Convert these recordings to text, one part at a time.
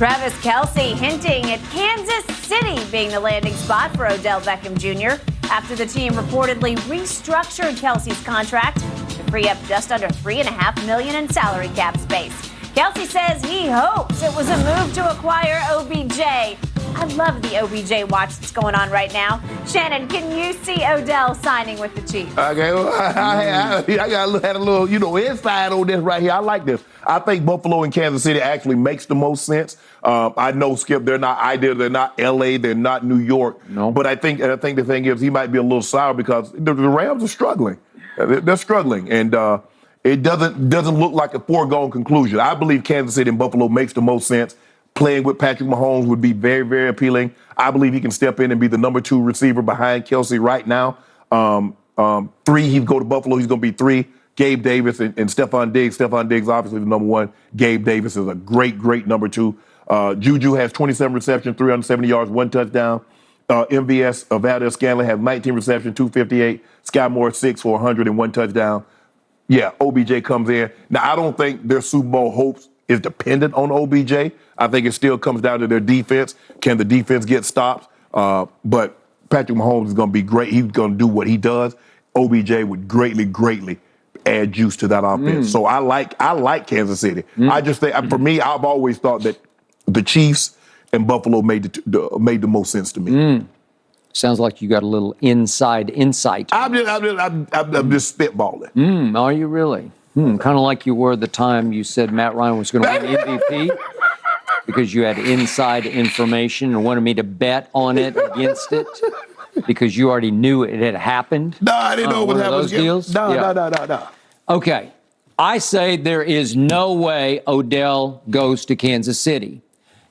Travis Kelce hinting at Kansas City being the landing spot for Odell Beckham Jr. after the team reportedly restructured Kelce's contract to free up just under $3.5 million in salary cap space. Kelce says he hopes it was a move to acquire OBJ. I love the OBJ watch that's going on right now. Shannon, can you see Odell signing with the Chiefs? Okay, well, I had a little, inside on this right here. I like this. I think Buffalo and Kansas City actually makes the most sense. I know, Skip, they're not ideal. They're not L.A. They're not New York. No. But I think the thing is he might be a little sour because the Rams are struggling. They're struggling, and it doesn't look like a foregone conclusion. I believe Kansas City and Buffalo makes the most sense. Playing with Patrick Mahomes would be very, very appealing. I believe he can step in and be the number 2 receiver behind Kelce right now. 3, he'd go to Buffalo. He's going to be 3. Gabe Davis and Stephon Diggs. Stephon Diggs, obviously, the number 1. Gabe Davis is a great, great number 2. Juju has 27 receptions, 370 yards, 1 touchdown. MVS, Valdez-Scantling has 19 receptions, 258. Sky Moore, 6 for 100 and 1 touchdown. Yeah, OBJ comes in. Now, I don't think their Super Bowl hopes is dependent on OBJ. I think it still comes down to their defense. Can the defense get stops? But Patrick Mahomes is going to be great. He's going to do what he does. OBJ would greatly, greatly add juice to that offense. So I like Kansas City. I just think, for me, I've always thought that the Chiefs and Buffalo made the most sense to me. Sounds like you got a little inside insight. I'm just spitballing. Are you really? Kind of like you were the time you said Matt Ryan was going to win MVP because you had inside information and wanted me to bet on it against it because you already knew it had happened. No, I didn't know what happened. Those deals? No. Okay. I say there is no way Odell goes to Kansas City.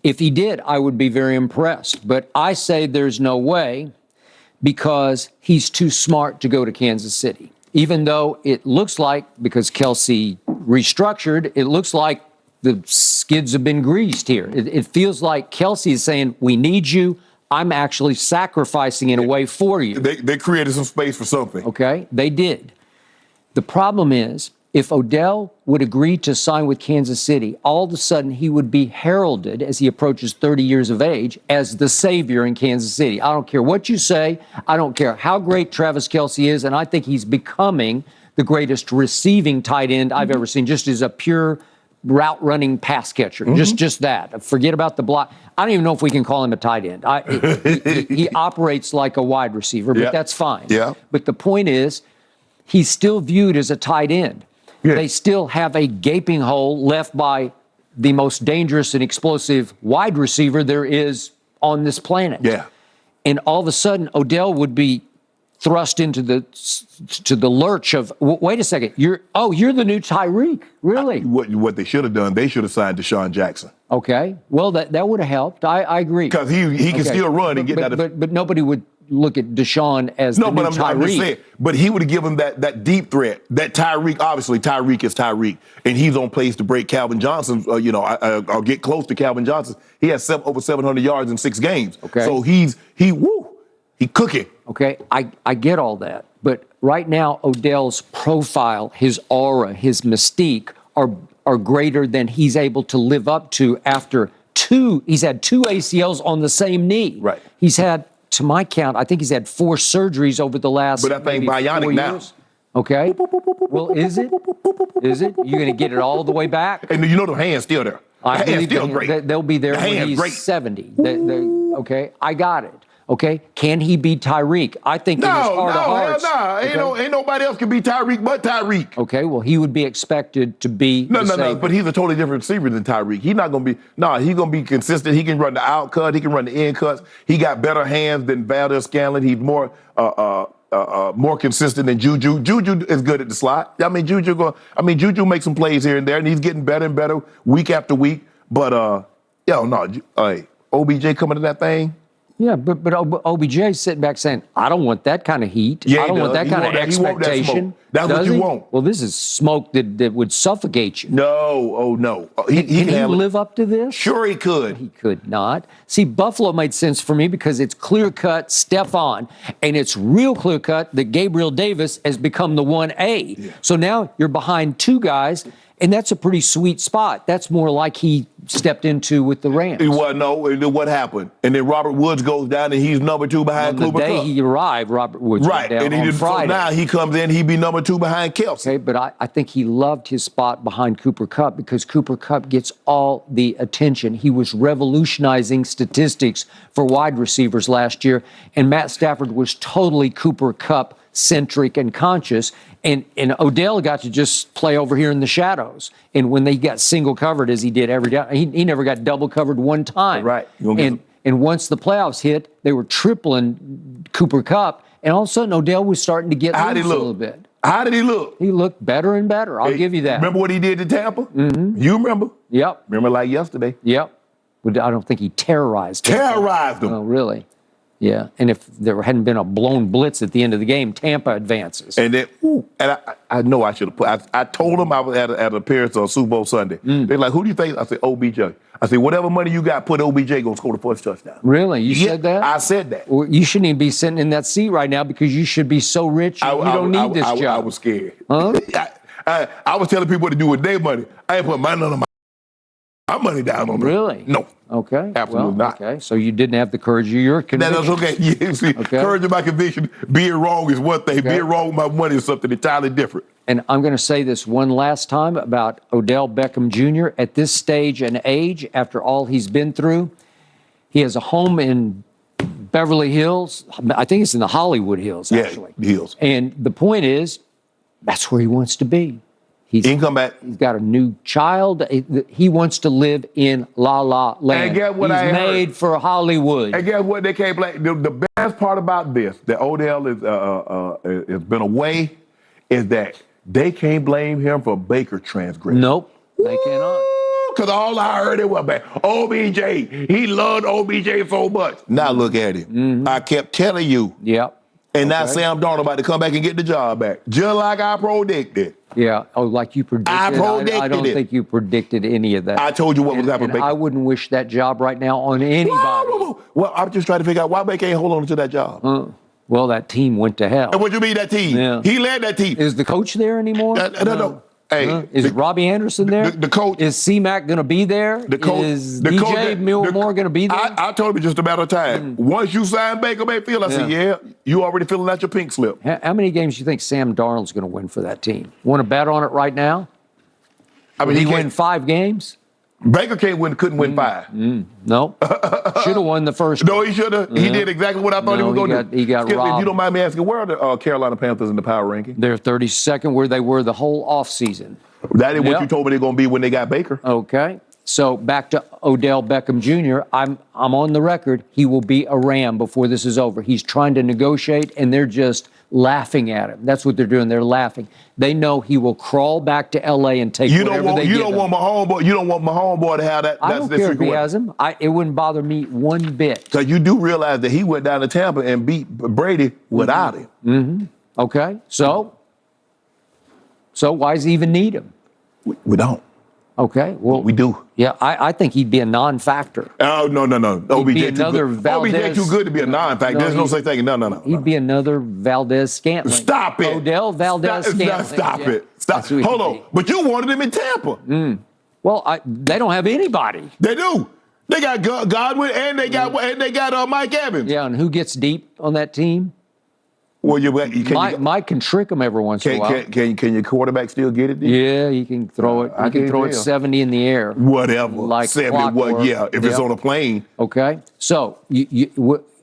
If he did, I would be very impressed. But I say there's no way because he's too smart to go to Kansas City. Even though it looks like, because Kelce restructured, it looks like the skids have been greased here. It feels like Kelce is saying, we need you. I'm actually sacrificing in a way for you. They created some space for something. Okay, they did. The problem is, if Odell would agree to sign with Kansas City, all of a sudden he would be heralded as he approaches 30 years of age as the savior in Kansas City. I don't care what you say. I don't care how great Travis Kelce is. And I think he's becoming the greatest receiving tight end I've ever seen, just as a pure route running pass catcher. Just that. Forget about the block. I don't even know if we can call him a tight end. He operates like a wide receiver, but that's fine. Yeah. But the point is, he's still viewed as a tight end. Yeah. They still have a gaping hole left by the most dangerous and explosive wide receiver there is on this planet. Yeah. And all of a sudden, Odell would be thrust into the lurch of, wait a second, you're the new Tyreek, really? What they should have done, they should have signed Deshaun Jackson. Okay. Well, that would have helped. I agree. Because he can still run and get that. But nobody would look at Deshaun as the new Tyreek. I'm just saying, but he would have given that deep threat. That Tyreek, obviously Tyreek is Tyreek, and he's on pace to break Calvin Johnson's. I'll get close to Calvin Johnson. He has over 700 yards in 6 games. Okay. So he cooking. Okay, I get all that, but right now Odell's profile, his aura, his mystique are greater than he's able to live up to after he's had 2 ACLs on the same knee. Right. He's had, to my count, I think he's had 4 surgeries over the last. But I think bionic now. Okay. Well, is it? Is it? You're going to get it all the way back? And the hand's still there. The hand's still great. They'll be there when he's 70. Okay, I got it. Okay, can he be Tyreek? I think in his heart of hearts. No. Ain't nobody else can be Tyreek but Tyreek. Okay, well, he would be expected to be. No. But he's a totally different receiver than Tyreek. He's not going to be. No, he's going to be consistent. He can run the out cut. He can run the in cuts. He got better hands than Valdez-Scantling. He's more consistent than Juju. Juju is good at the slot. Juju makes some plays here and there, and he's getting better and better week after week. But OBJ coming to that thing. Yeah, but OBJ sitting back saying, I don't want that kind of heat. Yeah, I don't want that kind of expectation. That's what you want. Well, this is smoke that would suffocate you. No. Can he live up to this? Sure he could. He could not. See, Buffalo made sense for me because it's clear-cut Stephon, and it's real clear-cut that Gabriel Davis has become the 1A. Yeah. So now you're behind 2 guys, And that's a pretty sweet spot. That's more like he stepped into with the Rams. What happened? And then Robert Woods goes down, and he's number 2 behind Cooper Kupp. On the day he arrived, Robert Woods went down on Friday. So now he comes in, he'd be number 2 behind Kelsey. Okay, but I think he loved his spot behind Cooper Kupp because Cooper Kupp gets all the attention. He was revolutionizing statistics for wide receivers last year, and Matt Stafford was totally Cooper Kupp centric and conscious, and Odell got to just play over here in the shadows. And when they got single covered as he did every day, he never got double covered one time. Right. And once the playoffs hit, they were tripling Cooper Kupp, and all of a sudden Odell was starting to get loose a little bit. How did he look? He looked better and better. I'll give you that. Remember what he did to Tampa? Mm-hmm. You remember? Yep. Remember like yesterday? Yep. But I don't think he terrorized them. Oh, really? Yeah, and if there hadn't been a blown blitz at the end of the game, Tampa advances. And then, I know I should have put. I told them I was at an appearance on Super Bowl Sunday. They're like, "Who do you think?" I said, "OBJ." I said, "Whatever money you got, put OBJ gonna score the first touchdown." Really, you said that? I said that. Well, you shouldn't even be sitting in that seat right now because you should be so rich. You don't need this job. I was scared. Huh? I was telling people what to do with their money. I ain't put none of my money down on them. Really? No. Okay. Absolutely not. Okay. So you didn't have the courage of your conviction. That's okay. Yeah, see, courage of my conviction, being wrong is one thing. Being wrong with my money is something entirely different. And I'm going to say this one last time about Odell Beckham Jr. At this stage and age, after all he's been through, he has a home in Beverly Hills. I think it's in the Hollywood Hills, actually. Yeah, Hills. And the point is, that's where he wants to be. He can come back. He's got a new child. He wants to live in La La Land. And guess what He's I made heard? for Hollywood. And guess what? They can't blame. The best part about this, that Odell has been away, is that they can't blame him for Baker transgression. Nope, they cannot. Because all I heard it was about OBJ. He loved OBJ so much. Now look at him. Mm-hmm. I kept telling you. Yep. And now Sam Darnold about to come back and get the job back, just like I predicted. Yeah, like you predicted. I predicted I don't think you predicted any of that. I told you what was happening. I wouldn't wish that job right now on anybody. Well, I'm just trying to figure out why Baker ain't hold on to that job. Well, that team went to hell. And what you mean that team? Yeah. He led that team. Is the coach there anymore? No. Hey, is Robbie Anderson there? The coach. Is C-Mac going to be there? The coach. Is DJ Milmore going to be there? I told him it's just a matter of time. Once you sign Baker Mayfield, I said, you already filling out your pink slip. How many games do you think Sam Darnold's going to win for that team? Want to bet on it right now? I mean, he win 5 games? Baker couldn't win 5. No. Should have won the first. No, he should have. He did exactly what I thought he was going to do. He got robbed. If you don't mind me asking, where are the Carolina Panthers in the power ranking? They're 32nd, where they were the whole offseason. That is what you told me they're going to be when they got Baker. Okay. So back to Odell Beckham Jr. I'm on the record. He will be a Ram before this is over. He's trying to negotiate, and they're just laughing at him. That's what they're doing. They're laughing. They know he will crawl back to L.A. and take whatever they give him. You don't want my homeboy to have that. I don't care if he has him. It wouldn't bother me one bit. Because you do realize that he went down to Tampa and beat Brady without him. Mm-hmm. Okay. So why does he even need him? We don't. Okay, well, we do. Yeah, I think he'd be a non-factor. Oh, no. OBJ too good to be a non-factor. There's no such thing. No. He'd be another Valdez Scantling. Stop it. Odell Valdez Scantling. Stop it. Hold on. But you wanted him in Tampa. Well, they don't have anybody. They do. They got Godwin and they got Mike Evans. Yeah, and who gets deep on that team? Well, Mike can trick them every once in a while. Can your quarterback still get it? Yeah, he can throw it. He can throw it 70 in the air. Whatever. Like 70, if it's on a plane. Okay. So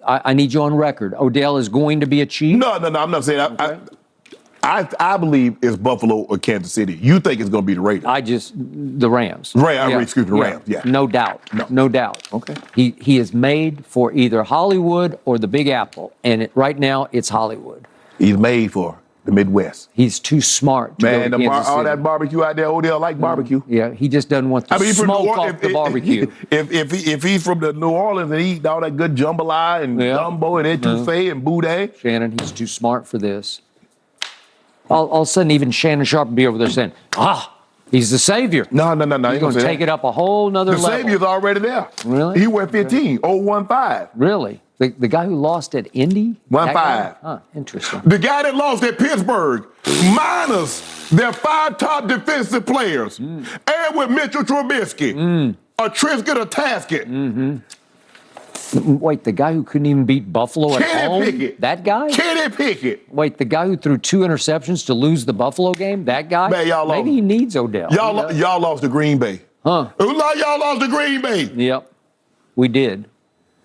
I need you on record. Odell is going to be a Chief? No, I'm not saying that. Okay. I believe it's Buffalo or Kansas City. You think it's going to be the Raiders? The Rams. Excuse me, the Rams. Yeah. No doubt. No doubt. Okay. He is made for either Hollywood or the Big Apple, and right now it's Hollywood. He's made for the Midwest. He's too smart to go to Kansas City. All that barbecue out there, Odell like barbecue. Yeah, he just doesn't want the smoke off the barbecue. If he's from the New Orleans and he eat all that good jambalaya and gumbo and etouffee and boudin. Shannon, he's too smart for this. All of a sudden, even Shannon Sharp would be over there saying, he's the savior. No. He's going to take it up a whole nother level. The savior's already there. Really? He went 15, 015. Really? The guy who lost at Indy? 1-5. Huh, interesting. The guy that lost at Pittsburgh, minus their 5 top defensive players, and with Mitchell Trubisky, a Trisket, a Taskett. Wait, the guy who couldn't even beat Buffalo at Kenny home? Pickett. That guy? Kenny Pickett. Wait, the guy who threw 2 interceptions to lose the Buffalo game? That guy? Man, y'all lost. Maybe he needs Odell. Y'all lost to Green Bay. Huh. Y'all lost to Green Bay. Yep, we did.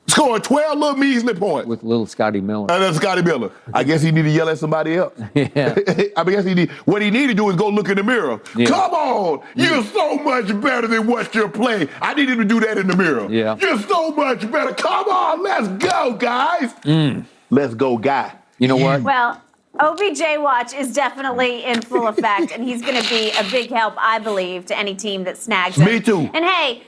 Scored 12 little measly points. With little Scotty Miller. And that's Scotty Miller. I guess he need to yell at somebody else. Yeah. I guess what he need to do is go look in the mirror. Yeah. Come on, you're so much better than what you're playing. I need him to do that in the mirror. Yeah. You're so much better. Come on, let's go, guys. Let's go, guy. You know what? Well, OBJ watch is definitely in full effect, and he's going to be a big help, I believe, to any team that snags him. Me too. And hey,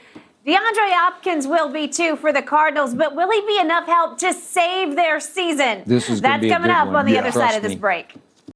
DeAndre Hopkins will be too for the Cardinals, but will he be enough help to save their season? This is gonna That's be a coming good up one. on the Yeah. other side Trust of this me. break.